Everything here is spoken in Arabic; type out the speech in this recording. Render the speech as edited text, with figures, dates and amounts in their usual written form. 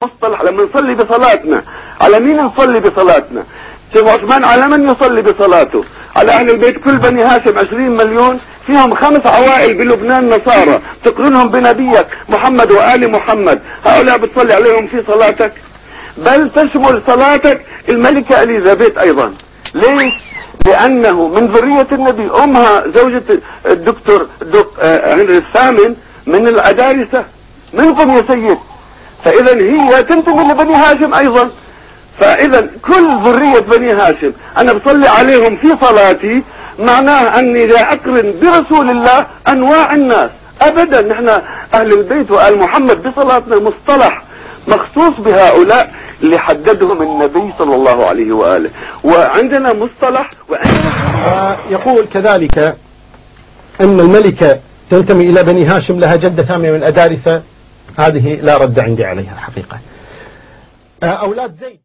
مصطلح لما نصلي بصلاتنا على مين نصلي بصلاتنا؟ شيخ عثمان على من يصلي بصلاته؟ على اهل البيت كل بني هاشم 20 مليون، فيهم 5 عوائل بلبنان نصارى تقرنهم بنبيك محمد وآل محمد، هؤلاء بتصلي عليهم في صلاتك؟ بل تشمل صلاتك الملكة اليزابيث ايضا. ليش؟ لانه من ذرية النبي، امها زوجة الدكتور هنري الثامن من العدارسة منكم يا سيد، فاذا هي تنتمي لبني هاشم ايضا. فاذا كل ذرية بني هاشم انا بصلي عليهم في صلاتي، معناه اني لا اقرن برسول الله انواع الناس ابدا. نحن اهل البيت وآل محمد بصلاتنا مصطلح مخصوص بهؤلاء اللي حددهم النبي صلى الله عليه وآله، وعندنا مصطلح يقول كذلك ان الملكة تنتمي الى بني هاشم، لها جدة ثانية من أدارسة. هذه لا رد عندي عليها الحقيقة. أولاد زيد